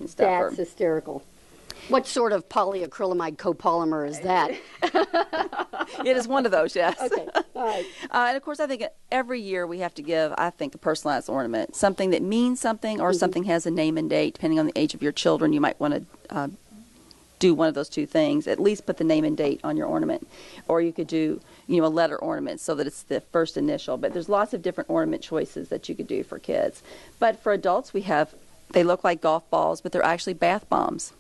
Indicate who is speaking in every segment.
Speaker 1: stuffer.
Speaker 2: That's hysterical. What sort of polyacrylamide copolymer is that?
Speaker 1: It is one of those, yes.
Speaker 2: Okay, all right.
Speaker 1: And of course, I think every year we have to give, I think, a personalized ornament, something that means something or something has a name and date. Depending on the age of your children, you might want to do one of those two things. At least put the name and date on your ornament, or you could do, a letter ornament so that it's the first initial. But there's lots of different ornament choices that you could do for kids. But for adults, they look like golf balls, but they're actually bath bombs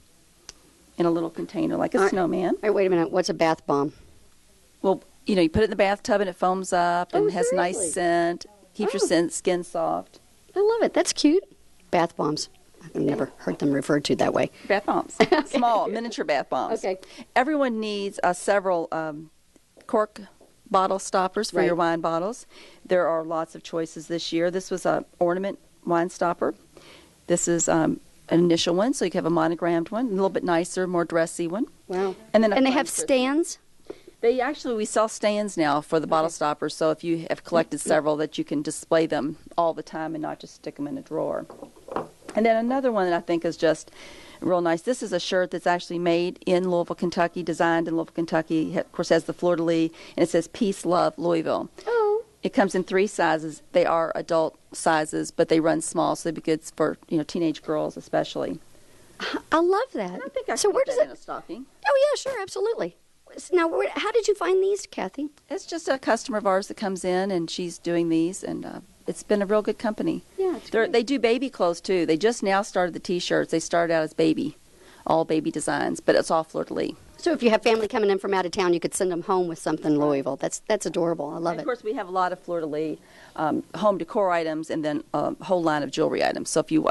Speaker 1: in a little container like a snowman.
Speaker 2: All right, wait a minute. What's a bath bomb?
Speaker 1: Well, you put it in the bathtub and it foams up and has a nice scent, keeps your skin soft.
Speaker 2: I love it. That's cute. Bath bombs. I've never heard them referred to that way.
Speaker 1: Bath bombs. Small, miniature bath bombs.
Speaker 2: Okay.
Speaker 1: Everyone needs several cork bottle stoppers for your wine bottles. There are lots of choices this year. This was an ornament wine stopper. This is an initial one, so you can have a monogrammed one, a little bit nicer, more dressy one.
Speaker 2: Wow.
Speaker 1: And then
Speaker 2: they have stands?
Speaker 1: We sell stands now for the bottle stoppers, so if you have collected several, that you can display them all the time and not just stick them in a drawer. And then another one that I think is just real nice. This is a shirt that's actually made in Louisville, Kentucky, designed in Louisville, Kentucky. Of course, has the fleur-de-lis, and it says Peace, Love, Louisville.
Speaker 2: Oh.
Speaker 1: It comes in 3 sizes. They are adult sizes, but they run small, so they'd be good for teenage girls especially.
Speaker 2: I love that.
Speaker 1: I think I
Speaker 2: so
Speaker 1: could
Speaker 2: where
Speaker 1: put
Speaker 2: does
Speaker 1: that
Speaker 2: it?
Speaker 1: in a stocking.
Speaker 2: Oh yeah, sure, absolutely. Now, how did you find these, Kathy?
Speaker 1: It's just a customer of ours that comes in, and she's doing these, and it's been a real good company.
Speaker 2: Yeah, it's great.
Speaker 1: They do baby clothes, too. They just now started the T-shirts. They started out as all baby designs, but it's all fleur-de-lis.
Speaker 2: So if you have family coming in from out of town, you could send them home with something Louisville. That's adorable. I love it.
Speaker 1: Of course, we have a lot of fleur-de-lis home decor items, and then a whole line of jewelry items. So if you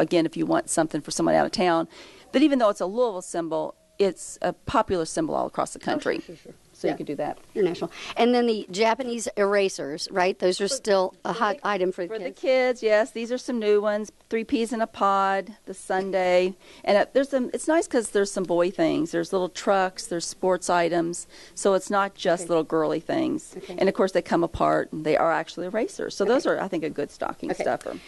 Speaker 1: want something for someone out of town, but even though it's a Louisville symbol, it's a popular symbol all across the country.
Speaker 2: Sure.
Speaker 1: So you could do that.
Speaker 2: International. And then the Japanese erasers, right? Those are still a hot item for the kids.
Speaker 1: For the kids, yes. These are some new ones. 3 peas in a pod, the Sunday. And it's nice because there's some boy things. There's little trucks, there's sports items. So it's not just little girly things. Okay. And, of course, they come apart, and they are actually erasers. So those are, I think, a good stocking stuffer.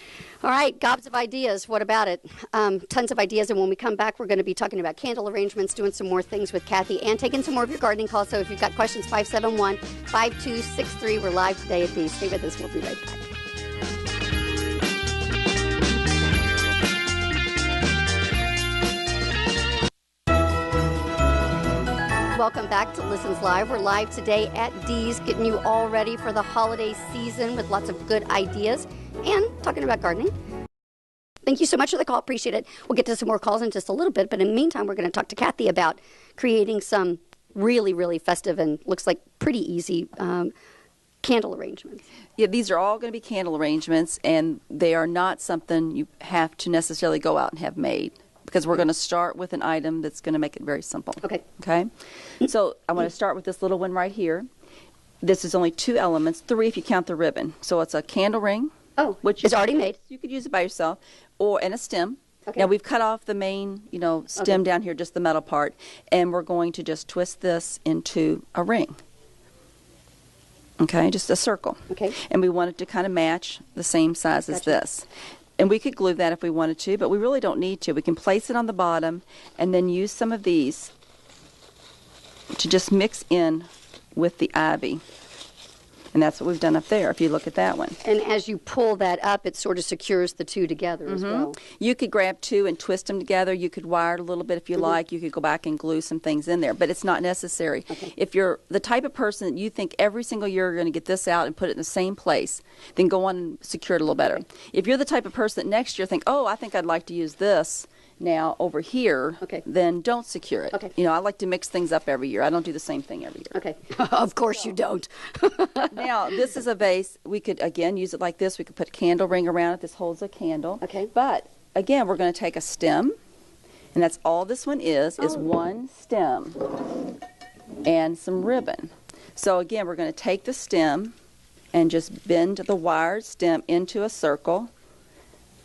Speaker 2: All right, gobs of ideas. What about it? Tons of ideas. And when we come back, we're going to be talking about candle arrangements, doing some more things with Kathy, and taking some more of your gardening calls. So if you've got questions, 571-5263. We're live today at Stay with us. We'll be right back. Welcome back to Listens Live. We're live today at Dee's, getting you all ready for the holiday season with lots of good ideas and talking about gardening. Thank you so much for the call. Appreciate it. We'll get to some more calls in just a little bit, but in the meantime, we're going to talk to Kathy about creating some really, really festive and looks like pretty easy candle arrangements.
Speaker 1: Yeah, these are all going to be candle arrangements, and they are not something you have to necessarily go out and have made, because we're going to start with an item that's going to make it very simple.
Speaker 2: Okay.
Speaker 1: So I want to start with this little one right here. This is only 2 elements, 3 if you count the ribbon. So it's a candle ring.
Speaker 2: Oh,
Speaker 1: which
Speaker 2: is already made.
Speaker 1: You could use it by yourself, and a stem.
Speaker 2: Okay.
Speaker 1: Now we've cut off the main, stem down here, just the metal part, and we're going to just twist this into a ring. Okay, just a circle.
Speaker 2: Okay.
Speaker 1: And we want it to kind of match the same size as this. And we could glue that if we wanted to, but we really don't need to. We can place it on the bottom and then use some of these to just mix in with the ivy. And that's what we've done up there, if you look at that one.
Speaker 2: And as you pull that up, it sort of secures the 2 together as well.
Speaker 1: You could grab 2 and twist them together. You could wire it a little bit if you like. You could go back and glue some things in there, but it's not necessary.
Speaker 2: Okay.
Speaker 1: If you're the type of person that you think every single year you're going to get this out and put it in the same place, then go on and secure it a little better.
Speaker 2: Okay.
Speaker 1: If you're the type of person that next year think, I think I'd like to use this now over here, then don't secure it.
Speaker 2: Okay.
Speaker 1: I like to mix things up every year. I don't do the same thing every year.
Speaker 2: Okay. Of course you don't.
Speaker 1: Now, this is a vase. We could, again, use it like this. We could put a candle ring around it. This holds a candle.
Speaker 2: Okay.
Speaker 1: But, again, we're going to take a stem, and that's all this one is one stem and some ribbon. So, again, we're going to take the stem and just bend the wired stem into a circle.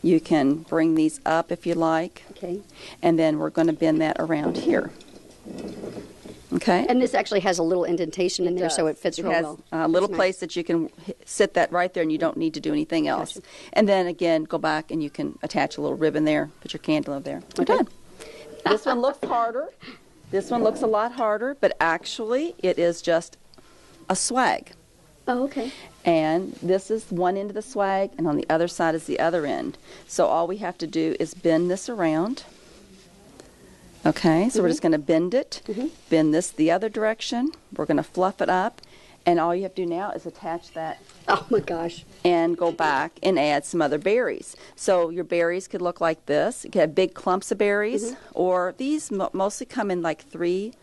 Speaker 1: You can bring these up if you like.
Speaker 2: Okay.
Speaker 1: And then we're going to bend that around here. Okay.
Speaker 2: And this actually has a little indentation in there, so it fits real well.
Speaker 1: It has a little place that you can sit that right there, and you don't need to do anything else.
Speaker 2: Gotcha.
Speaker 1: And then, again, go back and you can attach a little ribbon there, put your candle over there. We're done. This one looks harder. This one looks a lot harder, but actually it is just a swag.
Speaker 2: Oh, okay.
Speaker 1: And this is one end of the swag, and on the other side is the other end. So all we have to do is bend this around. Okay, so we're just going to bend it, bend this the other direction. We're going to fluff it up, and all you have to do now is attach that.
Speaker 2: Oh my gosh.
Speaker 1: And go back and add some other berries. So your berries could look like this. You could have big clumps of berries, or these mostly come in like 3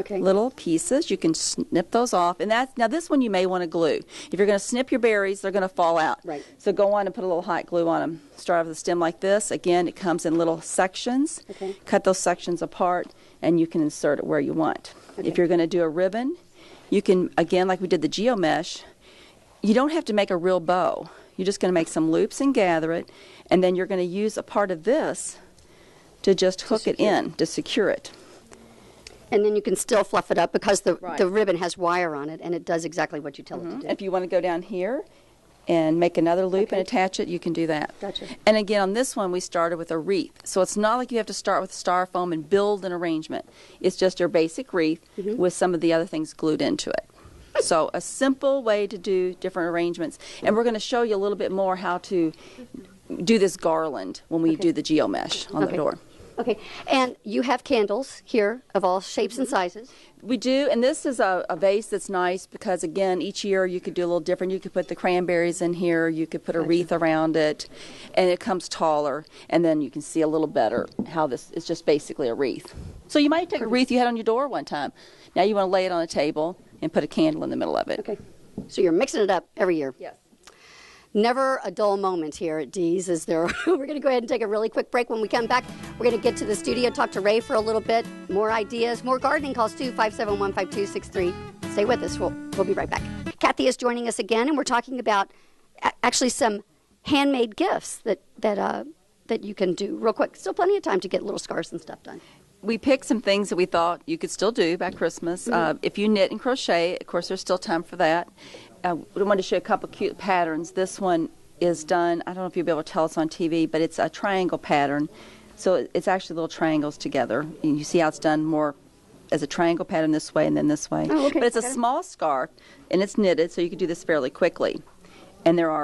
Speaker 1: little pieces. You can snip those off. And now this one you may want to glue. If you're going to snip your berries, they're going to fall out.
Speaker 2: Right.
Speaker 1: So go on and put a little hot glue on them. Start with the stem like this. Again, it comes in little sections.
Speaker 2: Okay.
Speaker 1: Cut those sections apart, and you can insert it where you want.
Speaker 2: Okay.
Speaker 1: If you're going to do a ribbon, you can, again, like we did the geomesh, you don't have to make a real bow. You're just going to make some loops and gather it, and then you're going to use a part of this to just hook it in to secure it.
Speaker 2: And then you can still fluff it up because the ribbon has wire on it, and it does exactly what you tell it to do.
Speaker 1: If you want to go down here and make another loop and attach it, you can do that.
Speaker 2: Gotcha.
Speaker 1: And again, on this one, we started with a wreath. So it's not like you have to start with styrofoam and build an arrangement. It's just your basic wreath with some of the other things glued into it. So a simple way to do different arrangements. And we're going to show you a little bit more how to do this garland when we do the geomesh on the door.
Speaker 2: Okay, and you have candles here of all shapes and sizes.
Speaker 1: We do, and this is a vase that's nice because, again, each year you could do a little different. You could put the cranberries in here, you could put a wreath around it, and it comes taller, and then you can see a little better how this is just basically a wreath. So you might take a wreath you had on your door one time. Now you want to lay it on a table and put a candle in the middle of it.
Speaker 2: Okay, so you're mixing it up every year.
Speaker 1: Yes.
Speaker 2: Never a dull moment here at Dee's, is there? We're going to go ahead and take a really quick break. When we come back, we're going to get to the studio, talk to Ray for a little bit, more ideas, more gardening calls too, 571-5263. Stay with us. We'll be right back. Kathy is joining us again, and we're talking about actually some handmade gifts that you can do real quick. Still plenty of time to get little scarves and stuff done.
Speaker 1: We picked some things that we thought you could still do by Christmas. If you knit and crochet, of course, there's still time for that. We wanted to show a couple cute patterns. This one is done, I don't know if you'll be able to tell us on TV, but it's a triangle pattern. So it's actually little triangles together. And you see how it's done more as a triangle pattern this way and then this way.
Speaker 2: Oh, okay.
Speaker 1: But it's a small scarf, and it's knitted, so you can do this fairly quickly. And there are